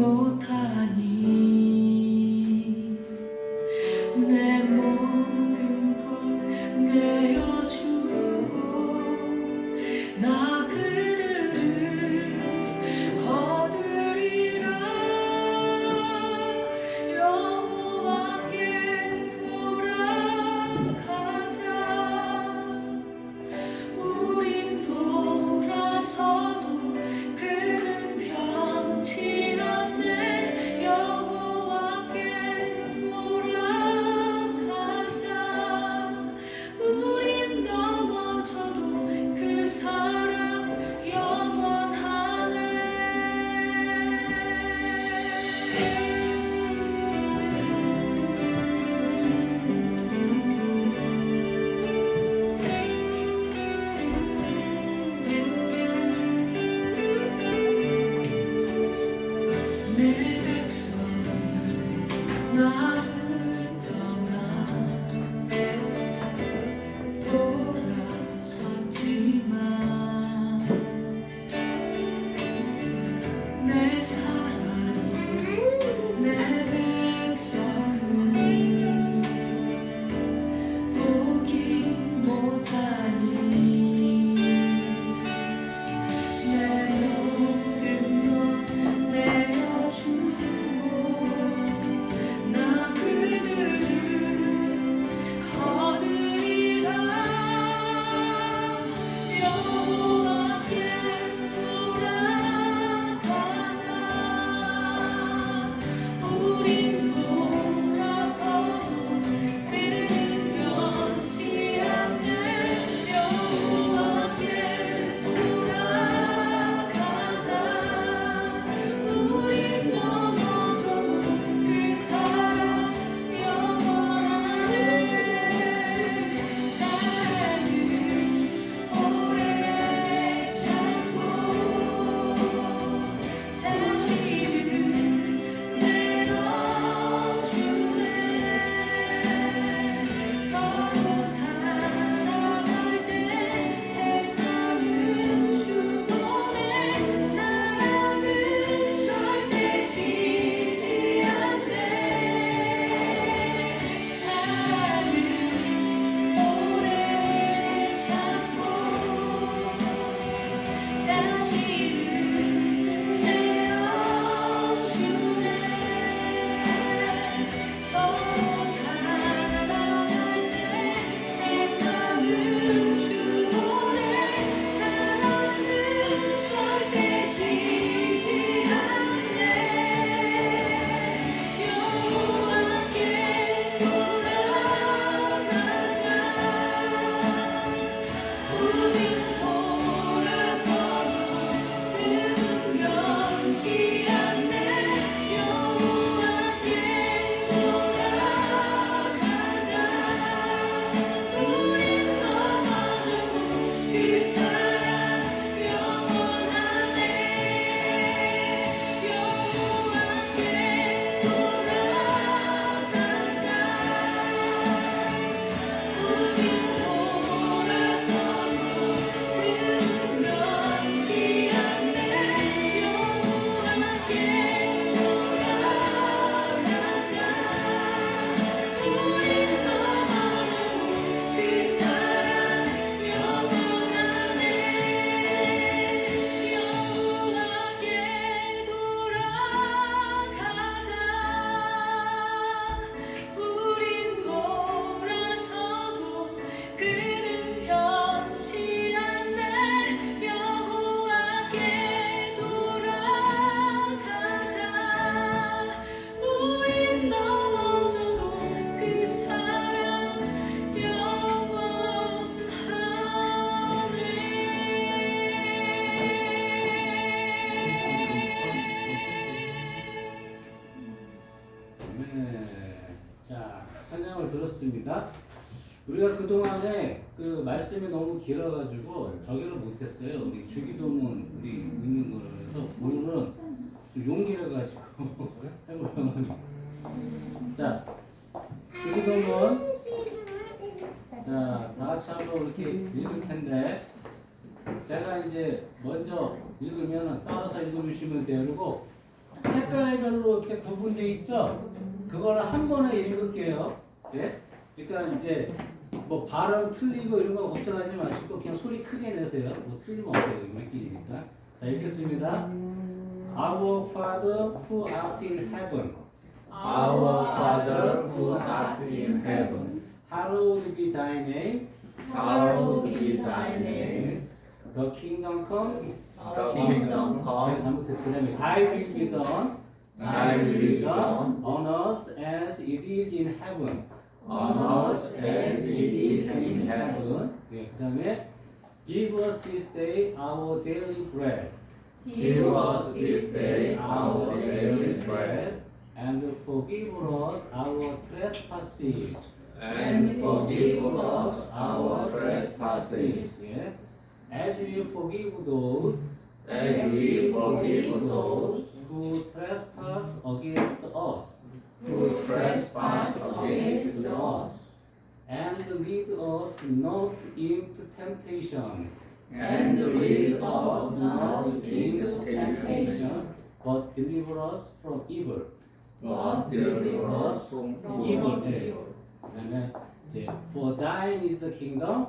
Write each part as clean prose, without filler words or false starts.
못하니 내 모든 것 내어주고 나 그들을 얻으리라. 여호와께 돌아가자. 우린 돌아서도 그는 변치 않네. 여호와께 돌아가자. 우린 넘어져도 그 사랑 영원하네. 내 백성이 나를 떠나 돌아섰지만 내 사랑이 내 백성을 보기 못하니 내 모든 것 내어주고 나 그들을 얻으리라. 여호와께 돌아가자. 우린 돌아서도 그는 변치 않네. 여호와께 돌아가자. 우린 넘어져도 그 사랑 영원하네. 사랑을 오래 참고 자신을 내어주네. 서로 살아갈 때 세상은 주고네. 사랑은 절대 지지 않네. 사랑을 오래 참고 자신을 내어주네. 서로 살아갈 때 세상은 주고네. 사랑은 절대 지지 않네. 여호와께 돌아가자. 우린 돌아서도 그는 변치 않네. 여호와께 돌아가자. 우린 넘어져도 그 사랑 영원하네. 여호와께 돌아가자. 우린 돌아서도 그는 변치 않네. 여호와께 돌아가자. 우린 넘어져도 그 사랑 영원하네. 여호와께 돌아가자. 우린 돌아서도 그는 변치 않네. 여호와께 돌아가자. 우린 넘어져도 그 사랑 영원하네. 네. 자, 찬양을 들었습니다. 우리가 그동안에 그 말씀이 너무 길어가지고 저기를 못했어요. 우리 주기도문 우리 읽는 거를. 그래서 오늘은 좀 용기를 가지고 해보려고 합니다. 자, 주기도문. 자, 다 같이 한번 이렇게 읽을 텐데, 제가 이제 먼저 읽으면 따라서 읽어주시면 돼요. 그리고 색깔별로 이렇게 구분되어 있죠? 그거를 한 번에 읽을게요. 예? 그러니까 이제 뭐 발음 틀리고 이런 거 걱정하지 마시고 그냥 소리 크게 내세요. 뭐 틀리면 어때요? 우리끼리니까. 자, 읽겠습니다. Our Father who art in heaven, Our Father who art in heaven, hallowed be thy name. hallowed be thy name. The kingdom come. The kingdom 제가 come. 잘못했어요. 그 다음에 Thy will be done. Thy will be done On earth as it is in heaven. on us as it is in heaven. 예, 그 다음에 Give us this day our daily bread. Give us this day our daily bread, And forgive us our trespasses. and forgive us our trespasses, Yes. As we forgive those as we forgive those who trespass against us. who trespass against us. And lead us not into temptation, And lead us not into temptation, but deliver us from evil. but deliver us from evil. evil. 그다음에 이제 For thine is the kingdom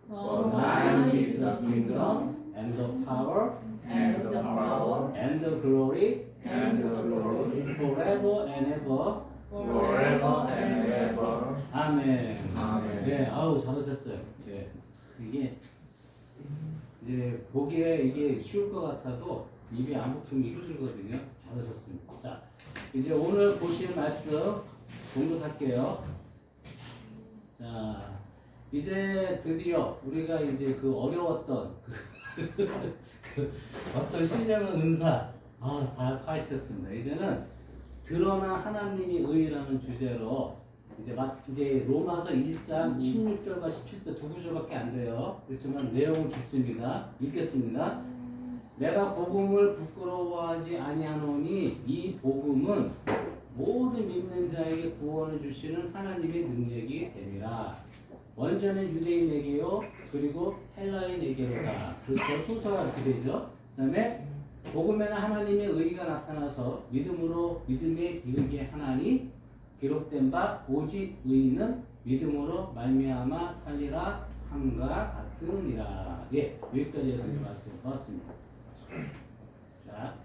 For thine is the kingdom, and the power and the power, and the glory and the glory, forever and ever. forever and ever. 아멘. 아멘. 네, 아우 잘하셨어요. 네, 이게 이제 보기에 이게 쉬울 것 같아도 입에 안 붙으면 힘들거든요. 잘하셨습니다. 자, 이제 오늘 보실 말씀 공부할게요. 자, 이제 드디어 우리가 이제 그 어려웠던 그 어떤 신령한 은사 다 파헤쳤습니다. 이제는 드러나 하나님의 의라는 주제로 이제 로마서 1장 16절과 17절 두 구절밖에 안 돼요. 그렇지만 내용은 깊습니다. 읽겠습니다. 내가 복음을 부끄러워하지 아니하노니 이 복음은 모든 믿는 자에게 구원을 주시는 하나님의 능력이 됨이라. 원전은 유대인에게요, 그리고 헬라인에게로다. 그렇죠. 순서가 그렇게 되죠. 그 다음에 복음에는 하나님의 의가 나타나서 믿음에 이르게 하나니 기록된 바 오직 의인은 믿음으로 말미암아 살리라 함과 같으니라. 예, 여기까지 해서 이제 말씀 보았습니다. 자,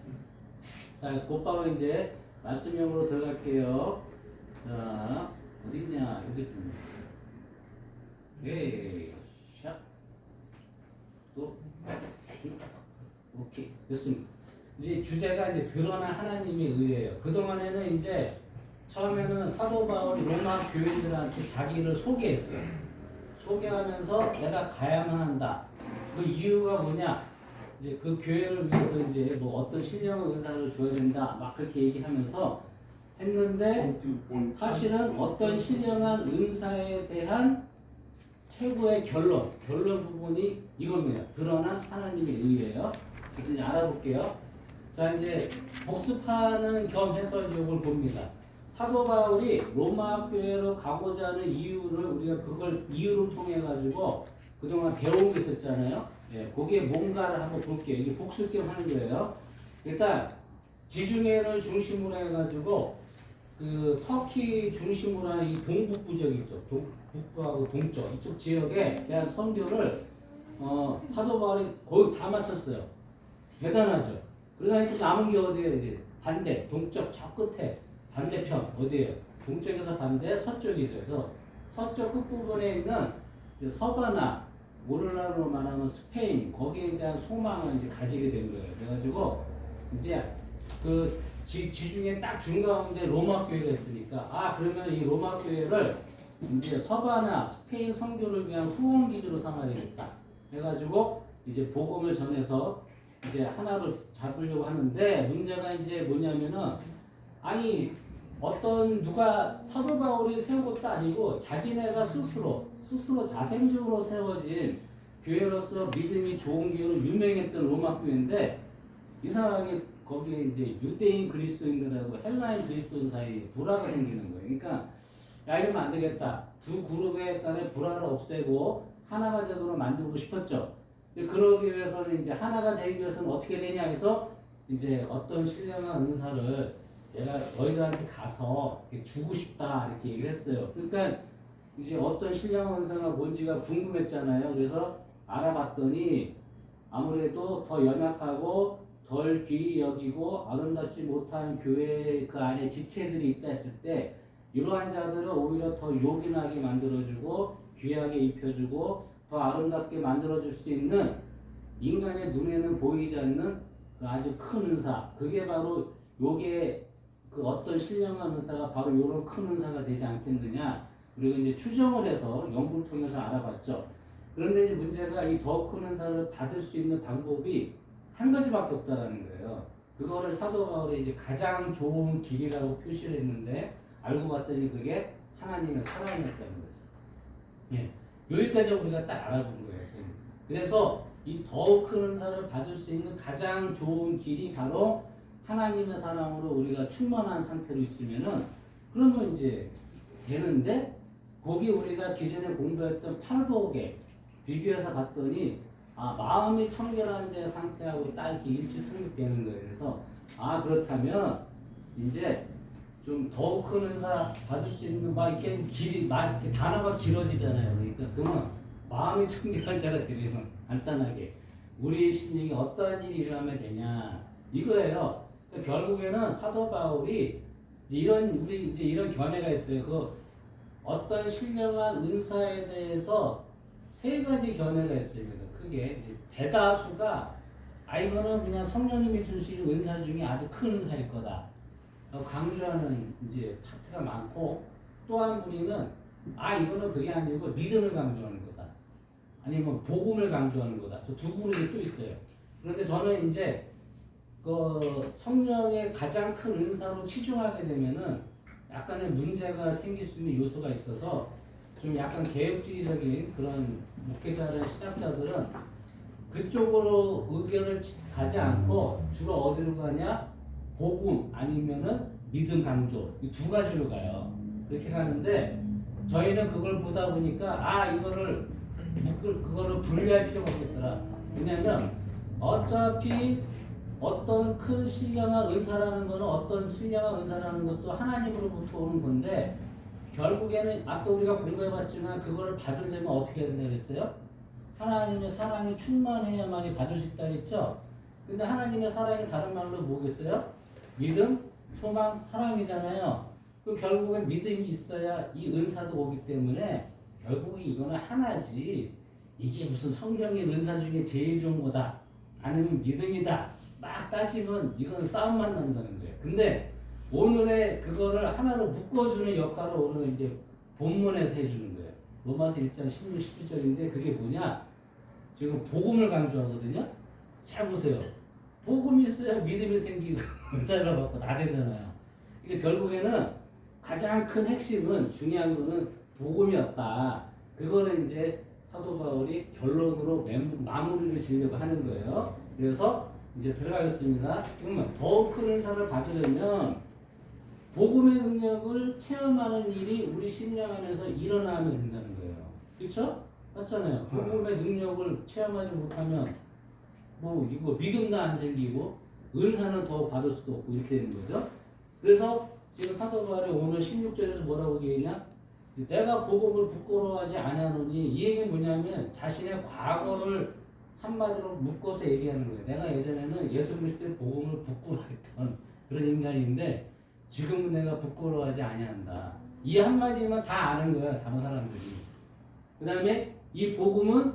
그래서 곧바로 이제 말씀형으로 들어갈게요. 자, 어딨냐? 여기 있습니다. 오케이, 샷, 또, 슛, 오케이, 됐습니다. 이제 주제가 이제 드러나 하나님의 의예요. 그 동안에는 이제 처음에는 사도 바울이 로마 교인들한테 자기를 소개했어요. 소개하면서 내가 가야만 한다. 그 이유가 뭐냐? 이제 그 교회를 위해서 이제 뭐 어떤 신령한 은사를 줘야 된다. 막 그렇게 얘기하면서 했는데 사실은 어떤 신령한 은사에 대한 최고의 결론 부분이 이겁니다. 드러난 하나님의 의예요. 그래서 이제 알아볼게요. 자, 이제 복습하는 겸 해서 이걸 봅니다. 사도 바울이 로마 교회로 가고자 하는 이유를 우리가 그걸 이유를 통해 가지고 그동안 배운 게 있었잖아요. 예, 거기에 뭔가를 한번 볼게요. 이게 복습 겸 하는 거예요. 일단 지중해를 중심으로 해가지고 그 터키 중심으로 하는 이 동북부 지역 있죠. 북부하고 동쪽 이쪽 지역에 대한 선교를 사도 바울이 거의 다 마쳤어요. 대단하죠. 그러다 남은 게 어디예요? 이제 반대 동쪽 저 끝에 반대편 어디예요? 동쪽에서 반대 서쪽이죠. 그래서 서쪽 끝부분에 있는 이제 서바나 오늘날로 말하면 스페인 거기에 대한 소망을 이제 가지게 된 거예요. 그래가지고 이제 그 지중해 딱 중가운데 로마 교회가 있으니까 그러면 이 로마 교회를 이제 서바나 스페인 선교를 위한 후원 기지로 삼아야 되겠다. 해가지고 이제 복음을 전해서 이제 하나로 잡으려고 하는데 문제가 이제 뭐냐면은 누가 사도 바울이 세운 것도 아니고 자기네가 스스로 자생적으로 세워진 교회로서 믿음이 좋은 교회로 유명했던 로마 교회인데 이상하게 거기에 이제 유대인 그리스도인들하고 헬라인 그리스도인 사이에 불화가 생기는 거예요. 그러니까 이러면 안 되겠다. 두 그룹의 간의 불화를 없애고 하나가 되도록 만들고 싶었죠. 그러기 위해서는 이제 하나가 되기 위해서는 어떻게 되냐 해서 이제 어떤 신령한 은사를 내가 너희들한테 가서 이렇게 주고 싶다 이렇게 얘기를 했어요. 그러니까 이제 어떤 신령한 은사가 뭔지가 궁금했잖아요. 그래서 알아봤더니 아무래도 더 연약하고 덜 귀히 여기고 아름답지 못한 교회 그 안에 지체들이 있다 했을 때 이러한 자들을 오히려 더 요긴하게 만들어주고 귀하게 입혀주고 더 아름답게 만들어줄 수 있는 인간의 눈에는 보이지 않는 그 아주 큰 은사, 그게 바로 요게 그 어떤 신령한 은사가 바로 요런 큰 은사가 되지 않겠느냐. 그리고 이제 추정을 해서 연구를 통해서 알아봤죠. 그런데 이제 문제가 이 더 큰 은사를 받을 수 있는 방법이 한 가지밖에 없다라는 거예요. 그거를 사도 바울이 이제 가장 좋은 길이라고 표시를 했는데 알고 봤더니 그게 하나님의 사랑이었다는 거죠. 예, 여기까지 우리가 딱 알아본 거예요. 그래서 이 더 큰 은사를 받을 수 있는 가장 좋은 길이 바로 하나님의 사랑으로 우리가 충만한 상태로 있으면은 그러면 이제 되는데 거기 우리가 기존에 공부했던 팔복에 비교해서 봤더니 마음이 청결한 자의 상태하고 딱 이렇게 일치상립되는 거예요. 그래서 그렇다면 이제 좀 더 큰 은사 받을 수 있는 막 이렇게 길이 막 이렇게 단어가 길어지잖아요. 그러니까 그러면 마음이 청결한 자가 되려면 간단하게 우리 심령이 어떠한 일이 일어나면 되냐 이거예요. 그러니까 결국에는 사도 바울이 우리 이제 이런 견해가 있어요. 그 어떤 신령한 은사에 대해서 세 가지 견해가 있습니다. 크게 대다수가 이거는 그냥 성령님이 주시는 은사 중에 아주 큰 은사일 거다. 강조하는 이제 파트가 많고 또 한 무리는 이거는 그게 아니고 믿음을 강조하는 거다. 아니면 복음을 강조하는 거다. 저 두 그룹이 또 있어요. 그런데 저는 이제 그 성령의 가장 큰 은사로 치중하게 되면은 약간의 문제가 생길 수 있는 요소가 있어서 좀 약간 개혁주의적인 그런 목회자나 신학자들은 그쪽으로 의견을 가지 않고 주로 어디로 가냐? 복음 아니면은 믿음 강조 이 두 가지로 가요. 그렇게 가는데 저희는 그걸 보다 보니까 그거를 분리할 필요가 없겠더라. 왜냐하면 어차피 어떤 큰 신령한 은사라는 거는 어떤 신령한 은사라는 것도 하나님으로부터 오는 건데 결국에는 아까 우리가 공부해봤지만 그거를 받으려면 어떻게 해야 된다 그랬어요? 하나님의 사랑이 충만해야만이 받을 수 있다 그랬죠? 근데 하나님의 사랑이 다른 말로 뭐겠어요? 믿음, 소망, 사랑이잖아요. 그럼 결국엔 믿음이 있어야 이 은사도 오기 때문에 결국은 이거는 하나지. 이게 무슨 성령의 은사 중에 제일 좋은 거다. 아니면 믿음이다. 막 따지면 이건 싸움만 난다는 거예요. 근데 오늘의 그거를 하나로 묶어주는 역할을 오늘 이제 본문에서 해주는 거예요. 로마서 1장 16, 17절인데 그게 뭐냐? 지금 복음을 강조하거든요. 잘 보세요. 복음이 있어야 믿음이 생기고 은사를 받고 다 되잖아요. 이게 결국에는 가장 큰 핵심은 중요한 거는 복음이었다. 그거를 이제 사도 바울이 결론으로 마무리를 지으려고 하는 거예요. 그래서 이제 들어가겠습니다. 그러면 더 큰 은사를 받으려면 복음의 능력을 체험하는 일이 우리 심령 안에서 일어나면 된다는 거예요. 그렇죠? 맞잖아요. 복음의 능력을 체험하지 못하면 이거 믿음도 안 생기고 은사는 더 받을 수도 없고 이렇게 되는 거죠. 그래서 지금 사도 바울이 오늘 16절에서 뭐라고 얘기했냐? 내가 복음을 부끄러워하지 않았노니 이 얘기는 뭐냐면 자신의 과거를 한마디로 묶어서 얘기하는 거예요. 내가 예전에는 예수 그리스도의 복음을 부끄러워했던 그런 인간인데 지금은 내가 부끄러워하지 아니한다. 이 한마디만 다 아는 거야, 다른 사람들이. 그 다음에 이 복음은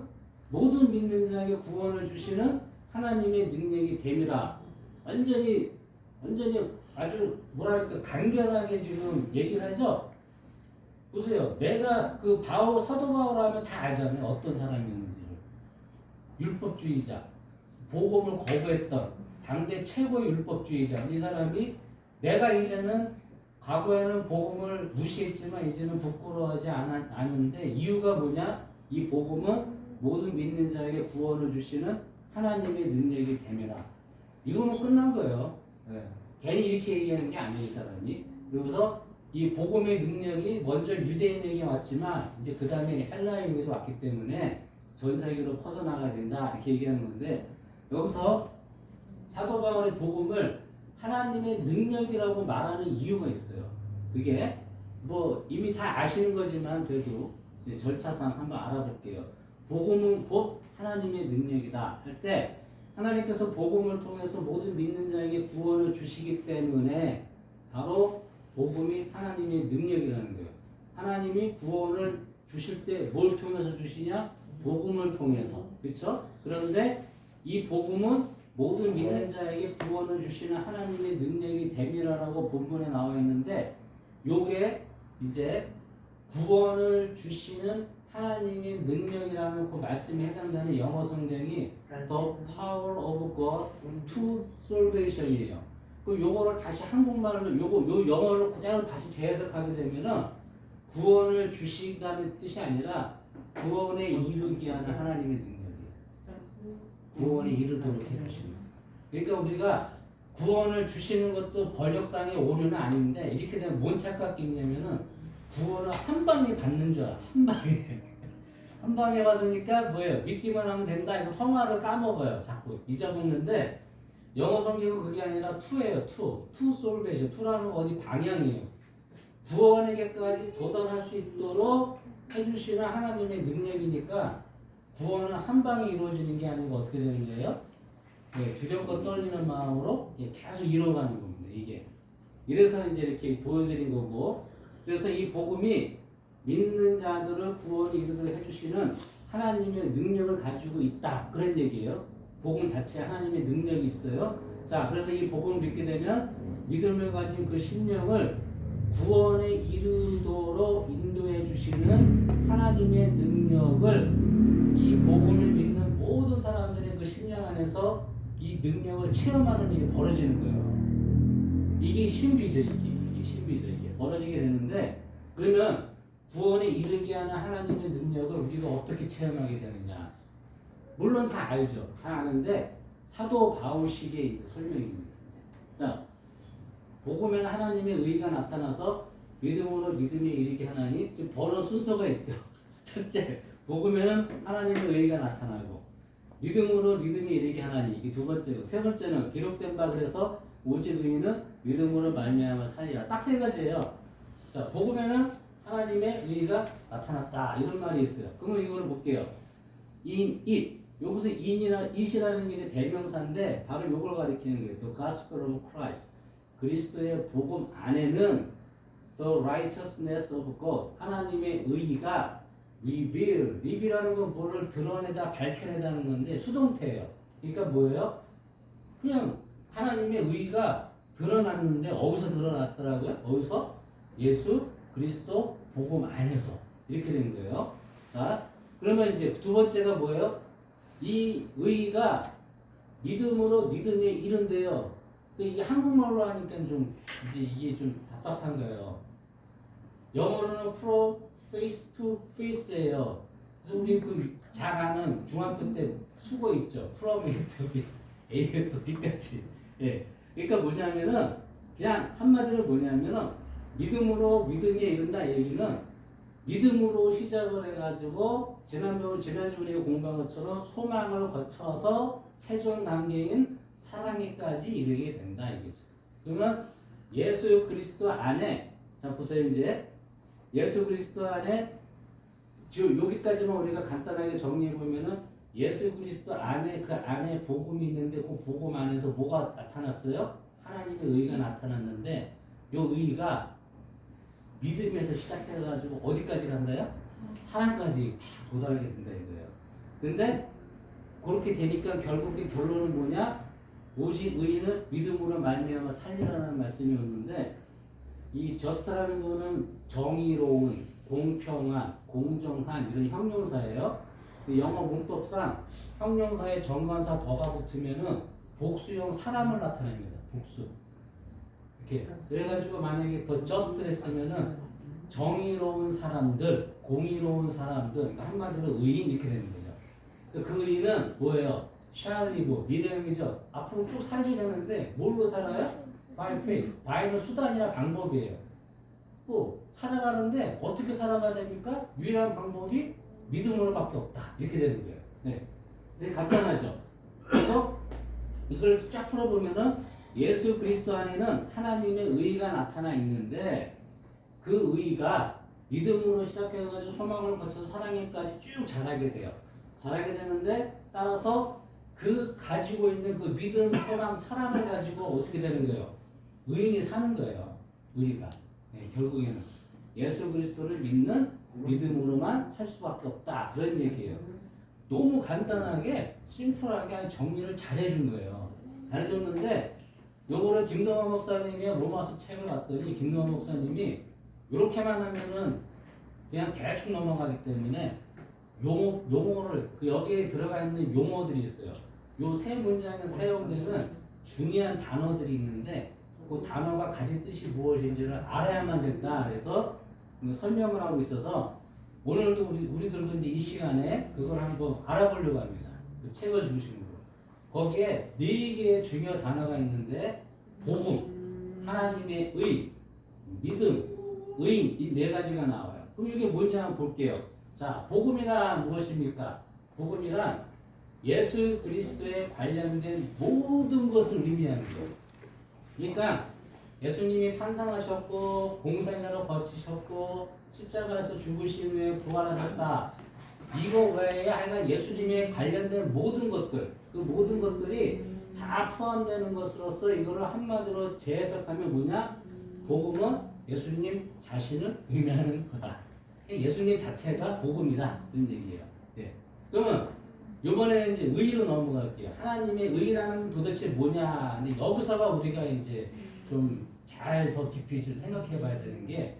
모든 믿는 자에게 구원을 주시는 하나님의 능력이 됨이라. 완전히 아주 뭐랄까 간결하게 지금 얘기를 하죠. 보세요. 내가 그 사도 바울 하면 다 알잖아요. 어떤 사람이었는지를. 율법주의자, 복음을 거부했던 당대 최고의 율법주의자. 이 사람이 내가 이제는 과거에는 복음을 무시했지만 이제는 부끄러워하지 않는데 이유가 뭐냐? 이 복음은 모든 믿는 자에게 구원을 주시는 하나님의 능력이 됨이라. 이거는 끝난 거예요. 네. 괜히 이렇게 얘기하는 게 아니에요, 이 사람이. 그래서 이 복음의 능력이 먼저 유대인에게 왔지만 이제 그 다음에 헬라인에게도 왔기 때문에 전 세계로 퍼져나가야 된다 이렇게 얘기하는 건데 여기서 사도 바울의 복음을 하나님의 능력이라고 말하는 이유가 있어요. 그게 뭐 이미 다 아시는 거지만 그래도 이제 절차상 한번 알아볼게요. 복음은 곧 하나님의 능력이다 할 때 하나님께서 복음을 통해서 모든 믿는 자에게 구원을 주시기 때문에 바로 복음이 하나님의 능력이라는 거예요. 하나님이 구원을 주실 때 뭘 통해서 주시냐? 복음을 통해서. 그렇죠? 그런데 이 복음은 모든 믿는 자에게 구원을 주시는 하나님의 능력이 됨이라고 본문에 나와 있는데 요게 이제 구원을 주시는 하나님의 능력이라는 그 말씀에 해당되는 영어 성경이 The Power of God to Salvation이에요. 그 요거를 다시 한국말로 요 영어를 그대로 다시 재해석하게 되면은 구원을 주시다는 뜻이 아니라 구원에 이르게 하는 하나님의 능력이에요. 구원에 이르도록 해주시는. 그러니까 우리가 구원을 주시는 것도 번역상의 오류는 아닌데 이렇게 되면 뭔 착각이 있냐면은 구원을 한 방에 받는 줄 알아. 한 방에. 한 방에 받으니까 뭐예요? 믿기만 하면 된다 해서 성화를 까먹어요. 자꾸 잊어먹는데 영어 성경은 그게 아니라 to예요. to salvation. to라는 거 어디 방향이에요. 구원에게까지 도달할 수 있도록 해주시는 하나님의 능력이니까 구원은 한 방에 이루어지는 게 아니고 어떻게 되는 거예요? 네, 두렵고 떨리는 마음으로 계속 이뤄가는 겁니다. 이게. 이래서 이제 이렇게 보여드린 거고, 그래서 이 복음이 믿는 자들을 구원에 이르도록 해주시는 하나님의 능력을 가지고 있다. 그런 얘기예요. 복음 자체에 하나님의 능력이 있어요. 자, 그래서 이 복음을 믿게 되면 믿음을 가진 그 심령을 구원에 이르도록 인도해 주시는 하나님의 능력을 이 복음을 믿는 모든 사람들의 그 심령 안에서 이 능력을 체험하는 일이 벌어지는 거예요. 이게 신비죠. 이게 신비죠. 이게 벌어지게 되는데 그러면 구원에 이르게 하는 하나님의 능력을 우리가 어떻게 체험하게 되느냐? 물론 다 알죠. 다 아는데 사도 바울식의 이제 설명입니다. 자, 복음에는 하나님의 의가 나타나서 믿음으로 믿음에 이르게 하나니 지금 번호 순서가 있죠. 첫째, 복음에는 하나님의 의가 나타나고 믿음으로 믿음에 이르게 하나니 이게 두 번째고 세 번째는 기록된 바 그래서 오직 의인은 믿음으로 말미암아 살리라. 딱 세 가지예요. 자, 복음에는 하나님의 의가 나타났다 이런 말이 있어요. 그러면 이거를 볼게요. 인, 잇 여기서 it이라는 게 이제 대명사인데 바로 이걸 가리키는 거예요. The Gospel of Christ. 그리스도의 복음 안에는 the righteousness of God, 하나님의 의가 reveal이라는 건 뭐를 드러내다 밝혀내다는 건데 수동태예요. 그러니까 뭐예요? 그냥 하나님의 의가 드러났는데 어디서 드러났더라고요? 어디서? 예수 그리스도 복음 안에서 이렇게 된 거예요. 자, 그러면 이제 두 번째가 뭐예요? 이 의가 믿음으로 믿음에 이른데요. 이게 한국말로 하니까 좀 이제 이게 좀 답답한 거예요. 영어로는 from face to face예요. 그래서 우리 그 잘 아는 중학교 때 수거 있죠. from A to B, A to B까지. 예. 그러니까 뭐냐면은 그냥 한마디로 뭐냐면은 믿음으로 믿음에 이른다 얘기는 믿음으로 시작을 해가지고 지난주 우리가 공부한 것처럼 소망을 거쳐서 최종 단계인 사랑에까지 이르게 된다 이거죠. 그러면 예수 그리스도 안에 자 보세요 이제 예수 그리스도 안에 지금 여기까지만 우리가 간단하게 정리해 보면은 예수 그리스도 안에 그 안에 복음이 있는데 그 복음 안에서 뭐가 나타났어요? 하나님의 의가 나타났는데 이 의가 믿음에서 시작해가지고 어디까지 간다요? 사랑까지 다 도달하게 된다 이거예요. 근데 그렇게 되니까 결국에 결론은 뭐냐? 오직 의인은 믿음으로 말미암아 살리라는 말씀이 없는데 이 저스트라는 거는 정의로운, 공평한, 공정한 이런 형용사예요. 영어 문법상 형용사에 정관사 더가 붙으면은 복수형 사람을 나타냅니다. 복수. 이렇게 그래가지고 만약에 더 just 했으면은 정의로운 사람들, 공의로운 사람들, 그러니까 한마디로 의인 이렇게 되는 거죠. 그 의인은 뭐예요? shall live, 미래형이죠. 앞으로 쭉 살게 되는데 뭘로 살아요? by faith. by는 수단이나 방법이에요. 또 살아가는데 어떻게 살아가야 됩니까? 유일한 방법이 믿음으로밖에 없다. 이렇게 되는 거예요. 네, 되게 간단하죠. 그래서 이걸 쫙 풀어보면은 예수 그리스도 안에는 하나님의 의가 나타나 있는데 그 의가 믿음으로 시작해가지고 소망을 거쳐서 사랑에까지 쭉 자라게 돼요. 자라게 되는데 따라서 그 가지고 있는 그 믿음, 소망, 사랑을 가지고 어떻게 되는 거예요? 의인이 사는 거예요. 우리가 결국에는 예수 그리스도를 믿는 믿음으로만 살 수밖에 없다 그런 얘기예요. 너무 간단하게 심플하게 정리를 잘해준 거예요. 잘해줬는데 요거를 김동환 목사님이 로마서 책을 봤더니 김동환 목사님이 이렇게만 하면은 그냥 대충 넘어가기 때문에 용어를 그 여기에 들어가 있는 용어들이 있어요. 요 세 문장에 사용되는 중요한 단어들이 있는데 그 단어가 가진 뜻이 무엇인지를 알아야만 된다. 그래서 설명을 하고 있어서 오늘도 우리들도 이제 이 시간에 그걸 한번 알아보려고 합니다. 그 책을 중심으로 거기에 4개의 중요 단어가 있는데 복음, 하나님의 의, 믿음, 의인 이 4가지가 나와요. 그럼 이게 뭔지 한번 볼게요. 자, 복음이란 무엇입니까? 복음이란 예수 그리스도에 관련된 모든 것을 의미하는 거예요. 그러니까 예수님이 탄생하셨고 공생애를 거치셨고 십자가에서 죽으신 후에 부활하셨다. 이거 외에 하여간 예수님에 관련된 모든 것들, 그 모든 것들이 다 포함되는 것으로서 이거를 한마디로 재해석하면 뭐냐? 복음은 예수님 자신을 의미하는 거다. 예수님 자체가 복음이다. 이런 얘기예요. 예. 그러면 이번에는 이제 의로 넘어갈게요. 하나님의 의라는 도대체 뭐냐? 근데 여기서가 우리가 이제 좀 잘 더 깊이 생각해 봐야 되는 게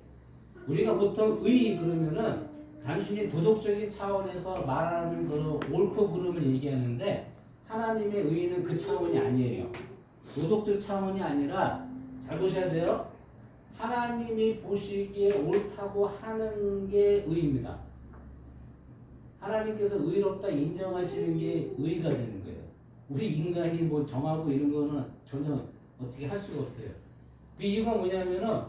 우리가 보통 의 그러면은 단순히 도덕적인 차원에서 말하는 그 옳고 그름을 얘기하는데 하나님의 의는 그 차원이 아니에요. 도덕적 차원이 아니라 잘 보셔야 돼요. 하나님이 보시기에 옳다고 하는 게 의입니다. 하나님께서 의롭다 인정하시는 게 의가 되는 거예요. 우리 인간이 뭐 정하고 이런 거는 전혀 어떻게 할 수가 없어요. 그 이유가 뭐냐면은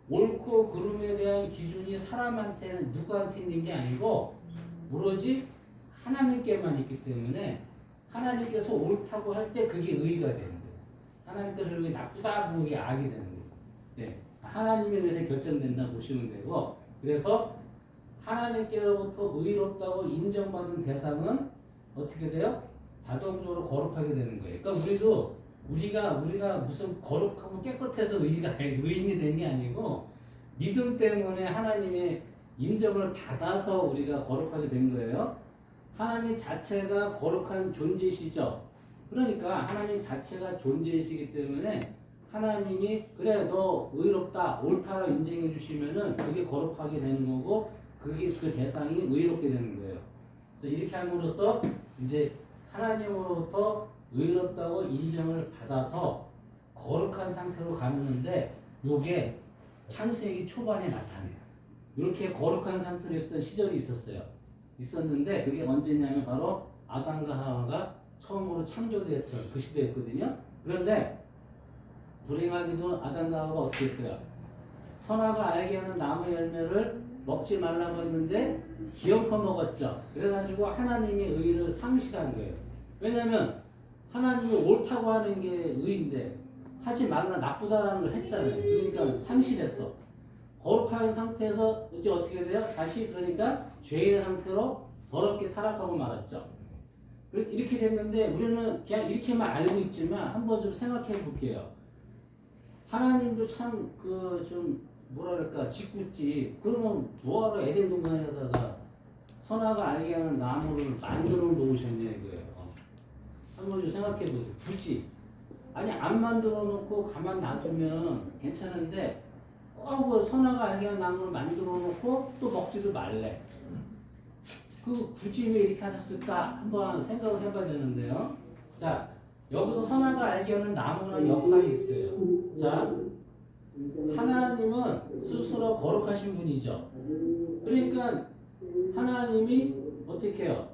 옳고 그름에 대한 기준이 사람한테는 누구한테 있는 게 아니고 오로지 하나님께만 있기 때문에 하나님께서 옳다고 할 때 그게 의가 되는 거예요. 하나님께서 그게 나쁘다고 그게 악이 되는 거예요. 네. 하나님에 의해서 결정된다 보시면 되고 그래서 하나님께로부터 의롭다고 인정받은 대상은 어떻게 돼요? 자동적으로 거룩하게 되는 거예요. 그러니까 우리가 무슨 거룩하고 깨끗해서 의인이 된 게 아니고 믿음 때문에 하나님의 인정을 받아서 우리가 거룩하게 된 거예요. 하나님 자체가 거룩한 존재시죠. 그러니까 하나님 자체가 존재이시기 때문에 하나님이 그래 너 의롭다 옳다라고 인정해 주시면은 그게 거룩하게 되는 거고 그게 그 대상이 의롭게 되는 거예요. 그래서 이렇게 함으로써 이제 하나님으로부터 의롭다고 인정을 받아서 거룩한 상태로 가는데 요게 창세기 초반에 나타나요. 이렇게 거룩한 상태로 있었던 시절이 있었는데 그게 언제냐면 바로 아담과 하와가 처음으로 창조되었던 그 시대였거든요. 그런데 불행하게도 아담과 하와가 어떻게 했어요? 선악을 알게 하는 나무 열매를 먹지 말라고 했는데 기어코 먹었죠. 그래가지고 하나님의 의를 상실한 거예요. 왜냐면 하나님이 옳다고 하는 게 의인데 하지 말라 나쁘다라는 걸 했잖아요. 그러니까 상실했어. 거룩한 상태에서 이제 어떻게 돼요? 다시 그러니까 죄인의 상태로 더럽게 타락하고 말았죠. 그래서 이렇게 됐는데 우리는 그냥 이렇게만 알고 있지만 한번 좀 생각해 볼게요. 하나님도 참 그 좀 뭐라 그럴까 짓궂지. 그러면 뭐하러 에덴 동산에다가 선악을 알게 하는 나무를 만들어 놓으셨냐 이거예요. 한번 좀 생각해 보세요. 굳이 아니 안 만들어 놓고 가만 놔두면 괜찮은데 그 선악을 알게 하는 나무를 만들어 놓고 또 먹지도 말래. 그 굳이 왜 이렇게 하셨을까 한번 생각을 해봐야 되는데요. 자 여기서 선악을 알게 하는 나무는 역할이 있어요. 자 하나님은 스스로 거룩하신 분이죠. 그러니까 하나님이 어떻게 해요?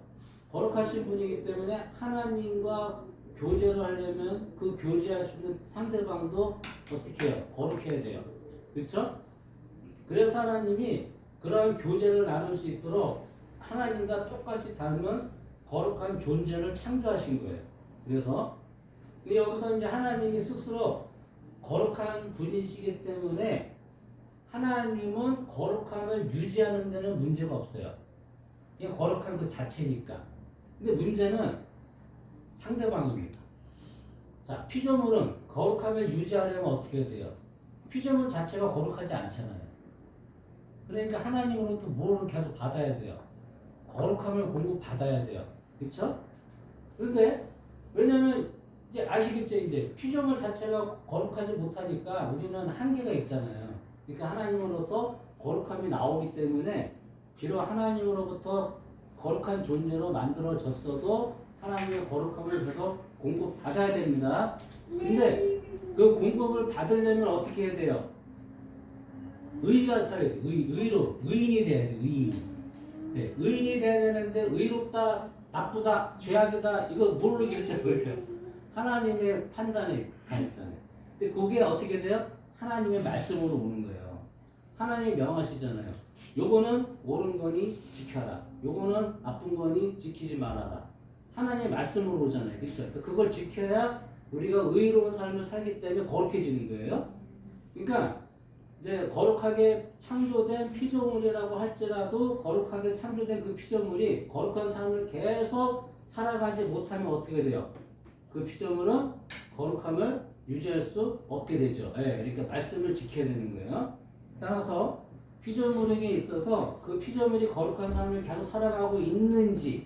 거룩하신 분이기 때문에 하나님과 교제를 하려면 그 교제할 수 있는 상대방도 어떻게 해요? 거룩해야 돼요. 그렇죠? 그래서 하나님이 그러한 교제를 나눌 수 있도록 하나님과 똑같이 닮은 거룩한 존재를 창조하신 거예요. 그래서 근데 여기서 이제 하나님이 스스로 거룩한 분이시기 때문에 하나님은 거룩함을 유지하는 데는 문제가 없어요. 그냥 거룩한 그 자체니까. 근데 문제는 상대방입니다. 자, 피조물은 거룩함을 유지하려면 어떻게 돼요? 피조물 자체가 거룩하지 않잖아요. 그러니까 하나님으로부터 뭐를 계속 받아야 돼요? 거룩함을 공급받아야 돼요. 그렇죠? 그런데 왜냐면 이제 아시겠죠? 이제 피조물 자체가 거룩하지 못하니까 우리는 한계가 있잖아요. 그러니까 하나님으로부터 거룩함이 나오기 때문에 비록 하나님으로부터 거룩한 존재로 만들어졌어도 하나님의 거룩함을 계속 공급받아야 됩니다. 근데 그 공급을 받으려면 어떻게 해야 돼요? 의가 살아야지. 의인이 돼야지. 의인이. 네, 의인이 돼야 되는데 의롭다, 나쁘다, 죄악이다 이거 뭘로 결정을 해요? 하나님의 판단에 가 있잖아요. 근데 그게 어떻게 돼요? 하나님의 말씀으로 오는 거예요. 하나님이 명하시잖아요. 요거는 옳은 거니 지켜라. 요거는 나쁜 거니 지키지 말아라. 하나님의 말씀으로 오잖아요. 그렇죠? 그걸 지켜야 우리가 의로운 삶을 살기 때문에 거룩해지는 거예요. 그러니까 이제 거룩하게 창조된 피조물이라고 할지라도 거룩하게 창조된 그 피조물이 거룩한 삶을 계속 살아가지 못하면 어떻게 돼요? 그 피조물은 거룩함을 유지할 수 없게 되죠. 예, 이렇게 말씀을 지켜야 되는 거예요. 따라서 피조물에게 있어서 그 피조물이 거룩한 삶을 계속 살아가고 있는지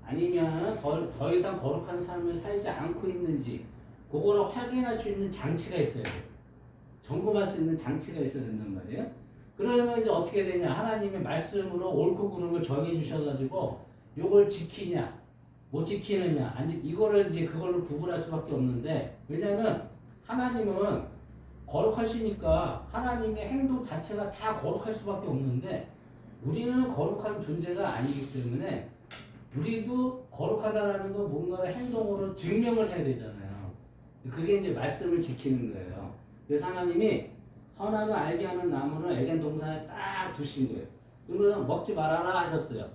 아니면 더 이상 거룩한 삶을 살지 않고 있는지 그거를 확인할 수 있는 장치가 있어야 돼요. 점검할 수 있는 장치가 있어야 된단 말이에요. 그러면 이제 어떻게 되냐? 하나님의 말씀으로 옳고 그름을 정해 주셔가지고 요걸 지키냐, 못 지키느냐, 이거를 이제 그걸로 구분할 수밖에 없는데 왜냐하면 하나님은 거룩하시니까 하나님의 행동 자체가 다 거룩할 수밖에 없는데 우리는 거룩한 존재가 아니기 때문에 우리도 거룩하다라는 건 뭔가를 행동으로 증명을 해야 되잖아요. 그게 이제 말씀을 지키는 거예요. 그래서 하나님이 선악을 알게 하는 나무를 에덴 동산에 딱 두신 거예요. 그러면서 먹지 말아라 하셨어요.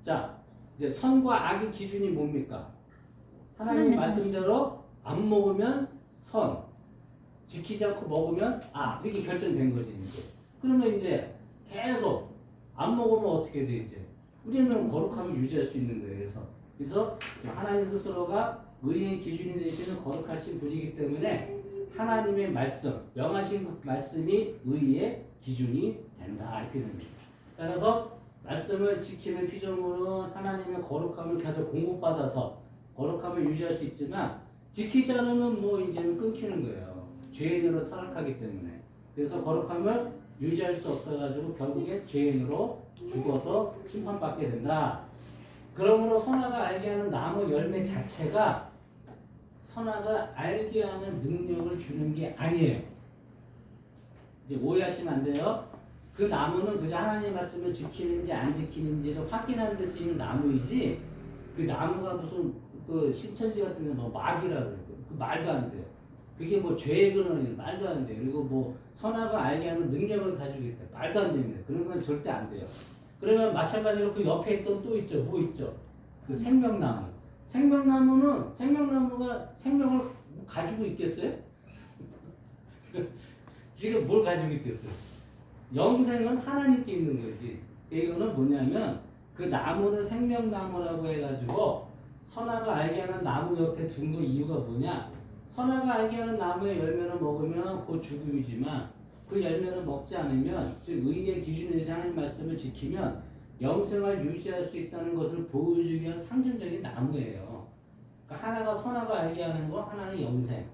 자, 이제 선과 악의 기준이 뭡니까? 하나님 말씀대로 안 먹으면 선, 지키지 않고 먹으면 악 이렇게 결정된 거지 이제. 그러면 이제 계속 안 먹으면 어떻게 돼 이제? 우리는 거룩함을 유지할 수 있는 거예요. 그래서 하나님 스스로가 의의 기준이 되시는 거룩하신 분이기 때문에 하나님의 말씀, 명하신 말씀이 의의 기준이 된다 이렇게 됩니다. 따라서 말씀을 지키는 피조물은 하나님의 거룩함을 계속 공급받아서 거룩함을 유지할 수 있지만 지키지 않으면 뭐 이제는 끊기는 거예요. 죄인으로 타락하기 때문에. 그래서 거룩함을 유지할 수 없어가지고 결국에 죄인으로 죽어서 심판받게 된다. 그러므로 선악을 알게 하는 나무 열매 자체가 선악을 알게 하는 능력을 주는 게 아니에요. 이제 오해하시면 안 돼요. 그 나무는 그저 하나님의 말씀을 지키는지 안 지키는지를 확인하는 데 쓰이는 나무이지 그 나무가 무슨 그 신천지 같은 데뭐 막이라 그래요. 그 말도 안 돼요. 그게 뭐 죄의 근원이 말도 안 돼요. 그리고 뭐 선악을 알게 하는 능력을 가지고 있다. 말도 안 됩니다. 그런 건 절대 안 돼요. 그러면 마찬가지로 그 옆에 있던 또 있죠. 뭐 있죠? 그 생명나무. 생명나무가 생명을 가지고 있겠어요? 지금 뭘 가지고 있겠어요? 영생은 하나님께 있는 거지. 이거는 뭐냐면 그 나무는 생명나무라고 해가지고 선악을 알게 하는 나무 옆에 둔 거 이유가 뭐냐? 선악을 알게 하는 나무의 열매를 먹으면 그 죽음이지만 그 열매를 먹지 않으면 즉 의의 기준에 대해서 하나님 말씀을 지키면 영생을 유지할 수 있다는 것을 보여주기 위한 상징적인 나무예요. 그러니까 하나가 선악을 알게 하는 거, 하나는 영생.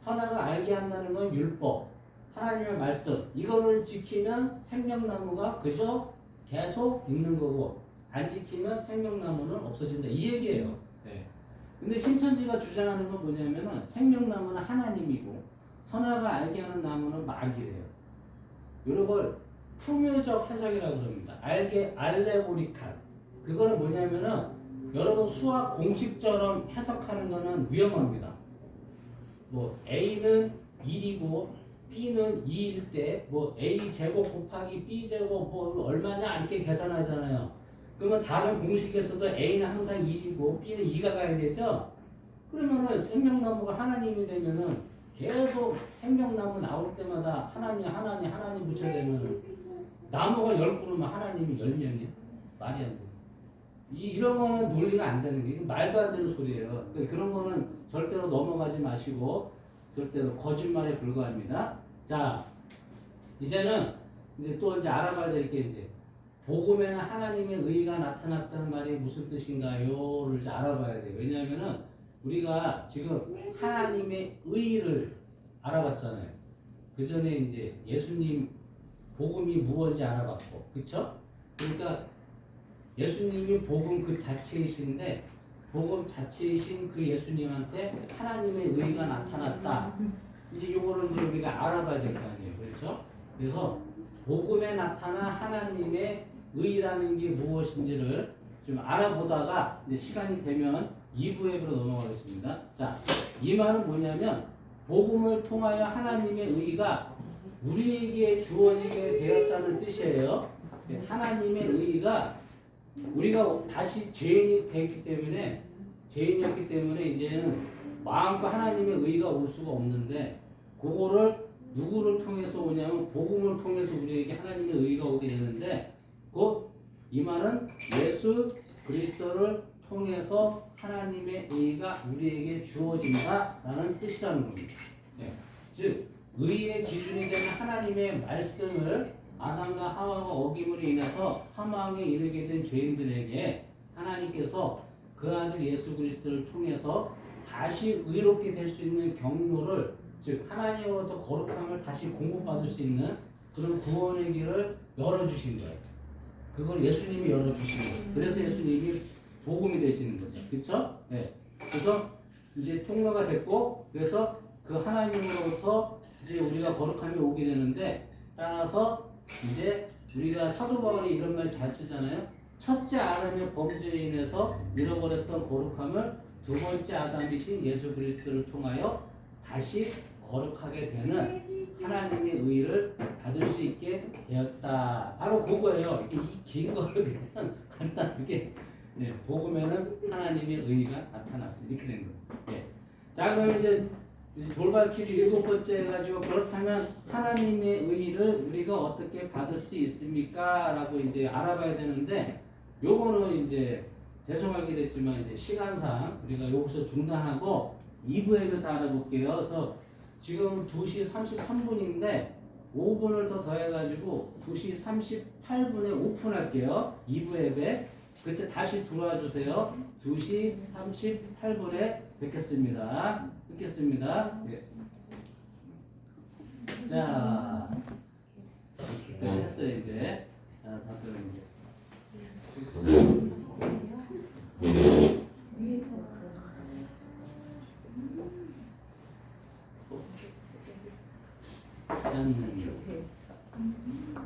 선악을 알게 한다는 건 율법, 하나님의 말씀. 이거를 지키면 생명나무가 그저 계속 있는 거고 안 지키면 생명나무는 없어진다. 이 얘기예요. 네. 근데 신천지가 주장하는 건 뭐냐면은 생명나무는 하나님이고 선악을 알게 하는 나무는 마귀래요. 이런 걸 풍요적 해석이라고 그럽니다. 알레고리칼. 그거는 뭐냐면은 여러분 수학 공식처럼 해석하는 거는 위험합니다. 뭐 A는 1이고 B는 2일 때 뭐 A 제곱 곱하기 B 제곱 뭐 얼마냐 이렇게 계산하잖아요. 그러면 다른 공식에서도 A는 항상 1이고 B는 2가 가야 되죠. 그러면은 생명나무가 하나님이 되면은 계속 생명나무 나올 때마다 하나님 붙여대면은 나무가 10그루면 하나님이 10명이야? 말이 안 돼. 이런 거는 논리가 안 되는 게, 말도 안 되는 소리예요. 그러니까 그런 거는 절대로 넘어가지 마시고, 절대로 거짓말에 불과합니다. 자, 이제는 이제 또 이제 알아봐야 될 게 이제, 복음에는 하나님의 의가 나타났다는 말이 무슨 뜻인가요?를 이제 알아봐야 돼요. 왜냐하면은 우리가 지금 하나님의 의를 알아봤잖아요. 그 전에 이제 예수님 복음이 무엇인지 알아봤고, 그쵸? 그러니까 예수님이 복음 그 자체이신데, 복음 자체이신 그 예수님한테 하나님의 의가 나타났다. 이제 요거를 이제 우리가 알아봐야 될 거 아니에요. 그렇죠? 그래서 복음에 나타난 하나님의 의라는 게 무엇인지를 좀 알아보다가 이제 시간이 되면 2부 앱으로 넘어가겠습니다. 자, 이 말은 뭐냐면 복음을 통하여 하나님의 의가 우리에게 주어지게 되었다는 뜻이에요. 하나님의 의가 우리가 다시 죄인이었기 때문에 이제는 마음껏 하나님의 의가 올 수가 없는데, 그거를 누구를 통해서 오냐면 복음을 통해서 우리에게 하나님의 의가 오게 되는데, 곧 이 말은 예수 그리스도를 통해서 하나님의 의가 우리에게 주어진다라는 뜻이라는 겁니다. 네. 즉 의의 기준이 되는 하나님의 말씀을 아담과 하와가 어김으로 인해서 사망에 이르게 된 죄인들에게 하나님께서 그 아들 예수 그리스도를 통해서 다시 의롭게 될 수 있는 경로를, 즉 하나님으로부터 거룩함을 다시 공급받을 수 있는 그런 구원의 길을 열어주신 거예요. 그걸 예수님이 열어주신 거예요. 그래서 예수님이 복음이 되시는 거죠. 그렇죠? 네. 그래서 이제 통로가 됐고, 그래서 그 하나님으로부터 이제 우리가 거룩함이 오게 되는데, 따라서 이제 우리가 사도 바울이 이런 말 잘 쓰잖아요. 첫째 아담의 범죄에 인해서 잃어버렸던 거룩함을 두 번째 아담이신 예수 그리스도를 통하여 다시 거룩하게 되는 하나님의 의를 받을 수 있게 되었다. 바로 그거예요. 이 긴 거를 그냥 간단하게, 네, 복음에는 하나님의 의가 나타났어. 이렇게 된 거예요. 네. 자, 그럼 이제 돌발퀴즈 7번째 해가지고, 그렇다면 하나님의 의를 우리가 어떻게 받을 수 있습니까? 라고 이제 알아봐야 되는데, 요거는 이제 죄송하게 됐지만 이제 시간상 우리가 여기서 중단하고 2부에서 알아볼게요. 그래서 지금 2시 33분인데 5분을 더 더해가지고 2시 38분에 오픈할게요. 2부 앱에. 그때 다시 들어와 주세요. 2시 38분에 뵙겠습니다. 네. 자, 이렇게 했어요 이제. 자, 다들 이제. 짠.